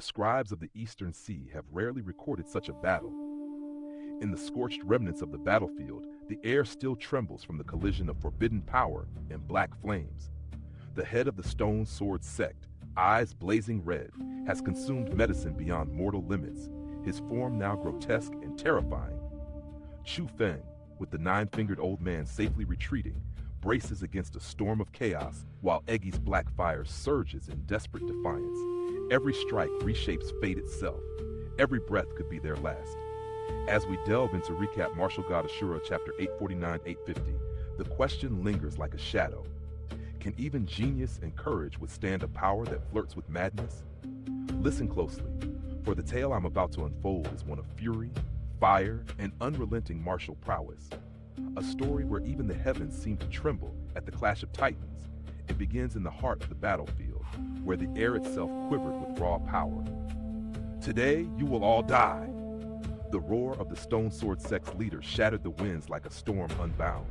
scribes of the Eastern Sea have rarely recorded such a battle. In the scorched remnants of the battlefield, the air still trembles from the collision of forbidden power and black flames. The head of the Stone Sword Sect, eyes blazing red, has consumed medicine beyond mortal limits, his form now grotesque and terrifying. Chu Feng, with the nine-fingered old man safely retreating, braces against a storm of chaos while Eggy's black fire surges in desperate defiance. Every strike reshapes fate itself. Every breath could be their last. As we delve into recap Martial God Asura chapter 849-850, the question lingers like a shadow. Can even genius and courage withstand a power that flirts with madness? Listen closely, for the tale I'm about to unfold is one of fury, fire, and unrelenting martial prowess. A story where even the heavens seem to tremble at the clash of titans. It begins in the heart of the battlefield, where the air itself quivered with raw power. Today, you will all die. The roar of the Stone Sword Sect's leader shattered the winds like a storm unbound.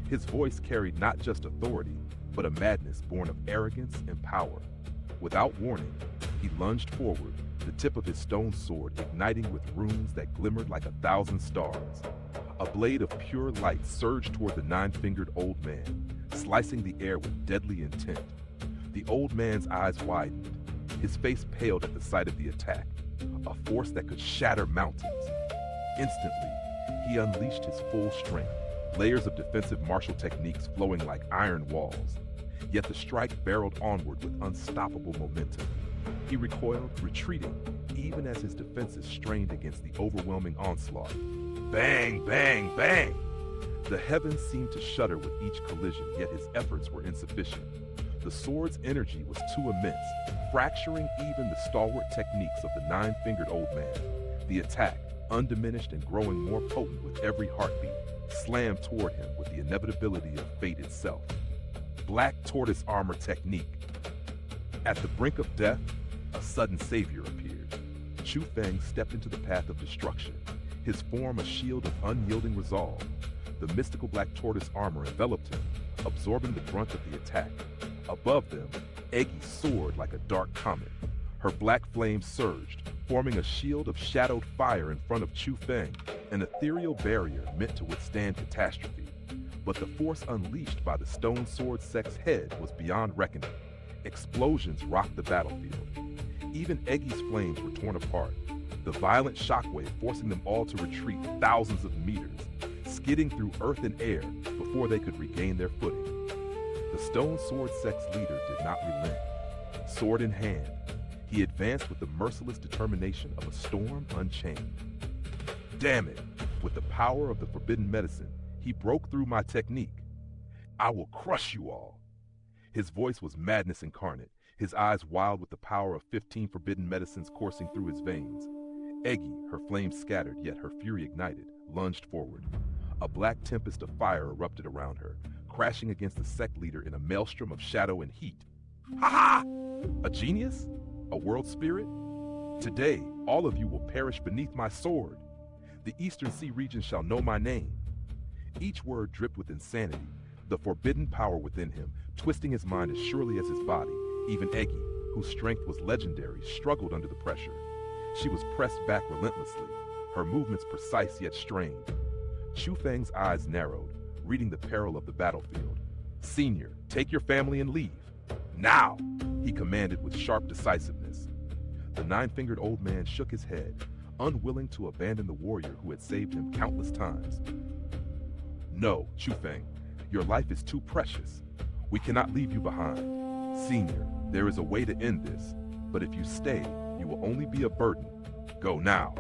His voice carried not just authority, but a madness born of arrogance and power. Without warning, he lunged forward, the tip of his stone sword igniting with runes that glimmered like 1,000 stars. A blade of pure light surged toward the nine-fingered old man, slicing the air with deadly intent. The old man's eyes widened. His face paled at the sight of the attack, a force that could shatter mountains. Instantly, he unleashed his full strength, layers of defensive martial techniques flowing like iron walls. Yet the strike barreled onward with unstoppable momentum. He recoiled, retreating, even as his defenses strained against the overwhelming onslaught. Bang, bang, bang! The heavens seemed to shudder with each collision, yet his efforts were insufficient. The sword's energy was too immense, fracturing even the stalwart techniques of the nine-fingered old man. The attack, undiminished and growing more potent with every heartbeat, slammed toward him with the inevitability of fate itself. Black tortoise armor technique. At the brink of death, a sudden savior appeared. Chu Feng stepped into the path of destruction, his form a shield of unyielding resolve. The mystical black tortoise armor enveloped him, absorbing the brunt of the attack. Above them, Eggy soared like a dark comet. Her black flames surged, forming a shield of shadowed fire in front of Chu Feng, an ethereal barrier meant to withstand catastrophe. But the force unleashed by the Stone Sword Sect's head was beyond reckoning. Explosions rocked the battlefield. Even Eggy's flames were torn apart, the violent shockwave forcing them all to retreat thousands of meters, skidding through earth and air before they could regain their footing. The Stone Sword Sect's leader did not relent. Sword in hand, he advanced with the merciless determination of a storm unchained. Damn it! With the power of the forbidden medicine, he broke through my technique. I will crush you all. His voice was madness incarnate, his eyes wild with the power of 15 forbidden medicines coursing through his veins. Eggy, her flames scattered yet her fury ignited, lunged forward. A black tempest of fire erupted around her, crashing against the sect leader in a maelstrom of shadow and heat. Ha ha! A genius? A world spirit? Today, all of you will perish beneath my sword. The Eastern Sea region shall know my name. Each word dripped with insanity, the forbidden power within him, twisting his mind as surely as his body. Even Eggy, whose strength was legendary, struggled under the pressure. She was pressed back relentlessly, her movements precise yet strained. Chu Feng's eyes narrowed, reading the peril of the battlefield. Senior, take your family and leave. Now! He commanded with sharp decisiveness. The nine-fingered old man shook his head, unwilling to abandon the warrior who had saved him countless times. No, Chu Feng, your life is too precious. We cannot leave you behind. Senior, there is a way to end this, but if you stay, you will only be a burden. Go now.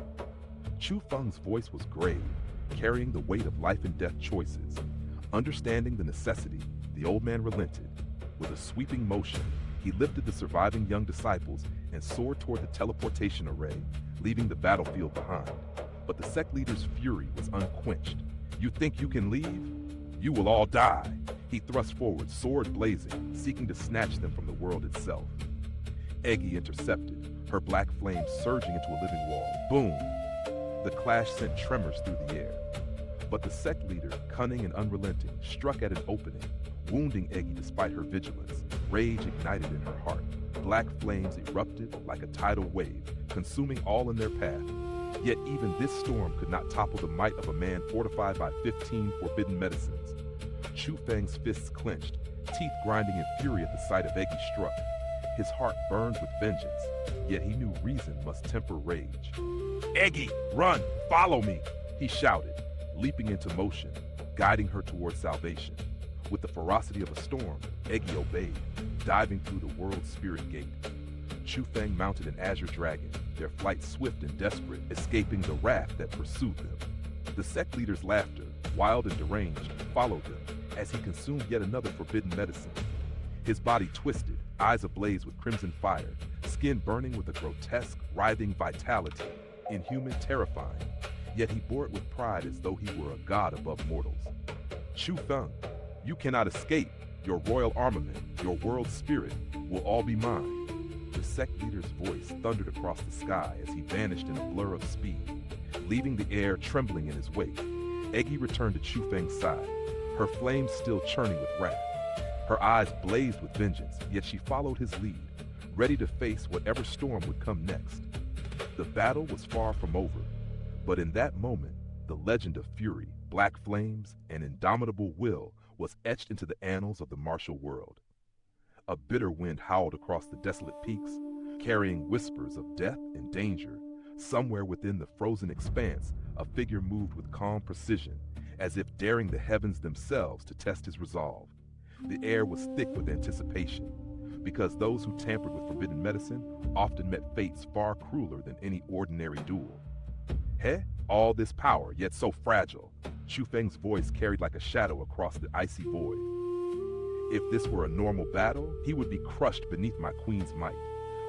Chu Feng's voice was grave, carrying the weight of life and death choices. Understanding the necessity, the old man relented. With a sweeping motion, he lifted the surviving young disciples and soared toward the teleportation array, leaving the battlefield behind. But the sect leader's fury was unquenched. You think you can leave? You will all die. He thrust forward, sword blazing, seeking to snatch them from the world itself. Eggy intercepted, her black flames surging into a living wall. Boom! The clash sent tremors through the air. But the sect leader, cunning and unrelenting, struck at an opening, wounding Eggy despite her vigilance, rage ignited in her heart. black flames erupted like a tidal wave, consuming all in their path. Yet even this storm could not topple the might of a man fortified by 15 forbidden medicines. Chu Feng's fists clenched, teeth grinding in fury at the sight of Eggy struck. His heart burned with vengeance, yet he knew reason must temper rage. "Eggy, run! Follow me!" he shouted, leaping into motion, guiding her towards salvation. With the ferocity of a storm, Eggy obeyed, diving through the world's spirit gate. Chu Feng mounted an azure dragon, their flight swift and desperate, escaping the wrath that pursued them. The sect leader's laughter, wild and deranged, followed them as he consumed yet another forbidden medicine. His body twisted, eyes ablaze with crimson fire, skin burning with a grotesque, writhing vitality, inhuman, terrifying, yet he bore it with pride as though he were a god above mortals. "Chu Feng, you cannot escape. Your royal armament, your world spirit, will all be mine." The sect leader's voice thundered across the sky as he vanished in a blur of speed, leaving the air trembling in his wake. Eggy returned to Chu Feng's side, her flames still churning with wrath. Her eyes blazed with vengeance, yet she followed his lead, ready to face whatever storm would come next. The battle was far from over, but in that moment, the legend of fury, black flames, and indomitable will was etched into the annals of the martial world. A bitter wind howled across the desolate peaks, carrying whispers of death and danger. Somewhere within the frozen expanse, a figure moved with calm precision, as if daring the heavens themselves to test his resolve. The air was thick with anticipation, because those who tampered with forbidden medicine often met fates far crueler than any ordinary duel. "Heh? All this power, yet so fragile." Chu Feng's voice carried like a shadow across the icy void. "If this were a normal battle, he would be crushed beneath my queen's might.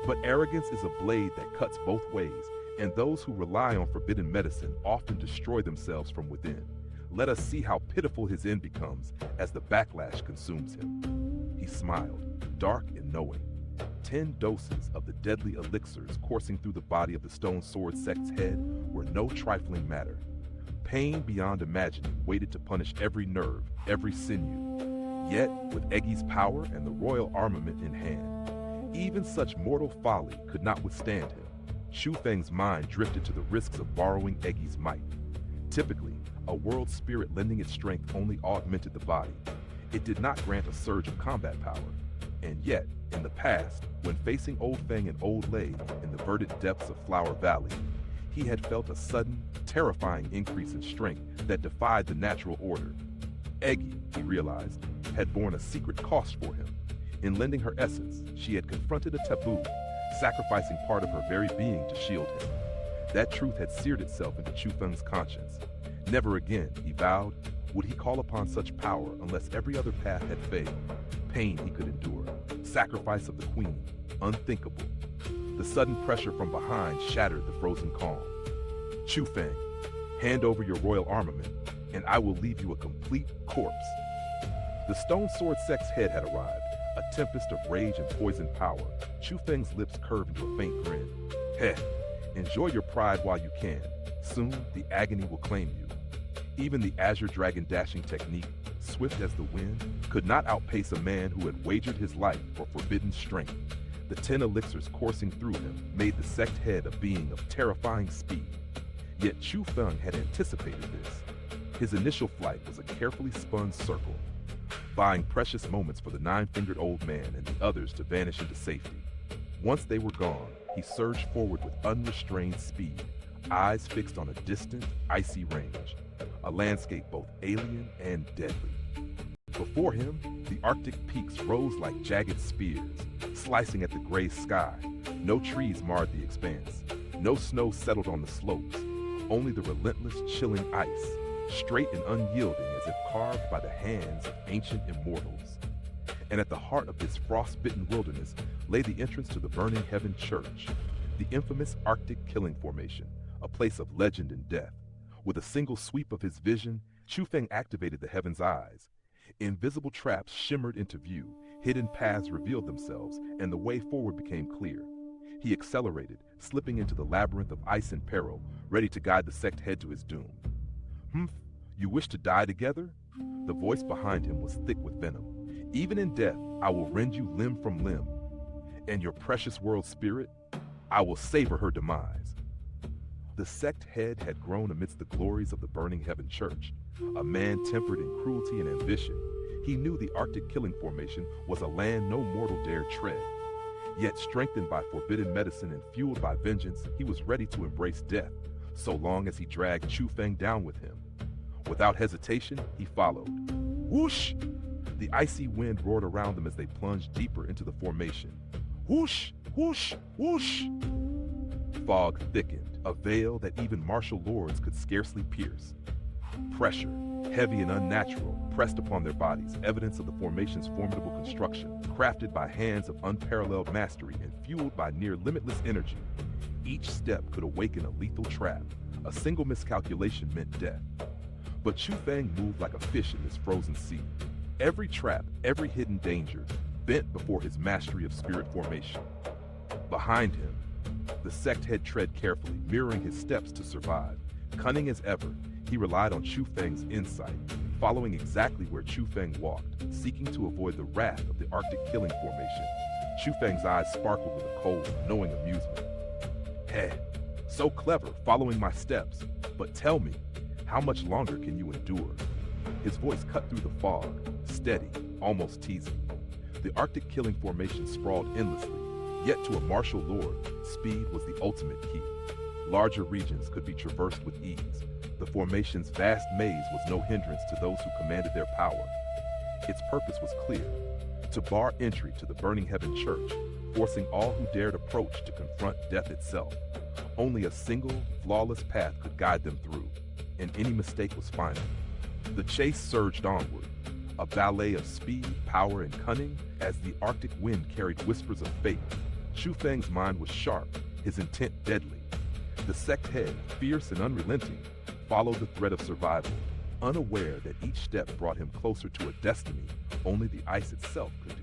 But arrogance is a blade that cuts both ways, and those who rely on forbidden medicine often destroy themselves from within. Let us see how pitiful his end becomes as the backlash consumes him." He smiled, dark and knowing. 10 doses of the deadly elixirs coursing through the body of the Stone Sword Sect's head were no trifling matter. Pain beyond imagining waited to punish every nerve, every sinew. Yet, with Eggy's power and the royal armament in hand, even such mortal folly could not withstand him. Chu Feng's mind drifted to the risks of borrowing Eggy's might. Typically, a world spirit lending its strength only augmented the body. It did not grant a surge of combat power. And yet, in the past, when facing Old Feng and Old Lei in the verdant depths of Flower Valley, he had felt a sudden, terrifying increase in strength that defied the natural order. Eggy, he realized, had borne a secret cost for him. In lending her essence, she had confronted a taboo, sacrificing part of her very being to shield him. That truth had seared itself into Chu Feng's conscience. Never again, he vowed, would he call upon such power unless every other path had failed. Pain he could endure. Sacrifice of the queen, unthinkable. The sudden pressure from behind shattered the frozen calm. "Chu Feng, hand over your royal armament, and I will leave you a complete corpse." The Stone Sword Sect's head had arrived, a tempest of rage and poison power. Chu Feng's lips curved into a faint grin. "Heh, enjoy your pride while you can. Soon, the agony will claim you." Even the azure dragon dashing technique, swift as the wind, could not outpace a man who had wagered his life for forbidden strength. The 10 elixirs coursing through him made the sect head a being of terrifying speed. Yet Chu Feng had anticipated this. His initial flight was a carefully spun circle, buying precious moments for the 9-fingered old man and the others to vanish into safety. Once they were gone, he surged forward with unrestrained speed, eyes fixed on a distant, icy range, a landscape both alien and deadly. Before him, the Arctic peaks rose like jagged spears, slicing at the gray sky. No trees marred the expanse. No snow settled on the slopes. Only the relentless, chilling ice, straight and unyielding as if carved by the hands of ancient immortals. And at the heart of this frost-bitten wilderness lay the entrance to the Burning Heaven Church, the infamous Arctic killing formation, a place of legend and death. With a single sweep of his vision, Chu Feng activated the heaven's eyes. Invisible traps shimmered into view, hidden paths revealed themselves, and the way forward became clear. He accelerated, slipping into the labyrinth of ice and peril, ready to guide the sect head to his doom. "Humph, you wish to die together?" The voice behind him was thick with venom. "Even in death, I will rend you limb from limb." And your precious world spirit? I will savor her demise. The sect head had grown amidst the glories of the burning heaven church. A man tempered in cruelty and ambition, he knew the Arctic killing formation was a land no mortal dared tread. Yet strengthened by forbidden medicine and fueled by vengeance, he was ready to embrace death, so long as he dragged Chu Feng down with him. Without hesitation, he followed. Whoosh! The icy wind roared around them as they plunged deeper into the formation. Whoosh! Whoosh! Whoosh! Fog thickened, a veil that even martial lords could scarcely pierce. Pressure, heavy and unnatural, pressed upon their bodies, evidence of the formation's formidable construction, crafted by hands of unparalleled mastery and fueled by near-limitless energy. Each step could awaken a lethal trap. A single miscalculation meant death. But Chu Feng moved like a fish in this frozen sea. Every trap, every hidden danger, bent before his mastery of spirit formation. Behind him, the sect head tread carefully, mirroring his steps to survive. Cunning as ever, he relied on Chu Feng's insight, following exactly where Chu Feng walked, seeking to avoid the wrath of the Arctic killing formation. Chu Feng's eyes sparkled with a cold, knowing amusement. Heh, so clever, following my steps. But tell me, how much longer can you endure? His voice cut through the fog, steady, almost teasing. The Arctic killing formation sprawled endlessly, yet to a martial lord, speed was the ultimate key. Larger regions could be traversed with ease. The formation's vast maze was no hindrance to those who commanded their power. Its purpose was clear, to bar entry to the burning heaven church, forcing all who dared approach to confront death itself. Only a single, flawless path could guide them through, and any mistake was final. The chase surged onward, a ballet of speed, power, and cunning, as the Arctic wind carried whispers of fate. Chu Feng's mind was sharp, his intent deadly. The sect head, fierce and unrelenting, followed the thread of survival, unaware that each step brought him closer to a destiny only the ice itself could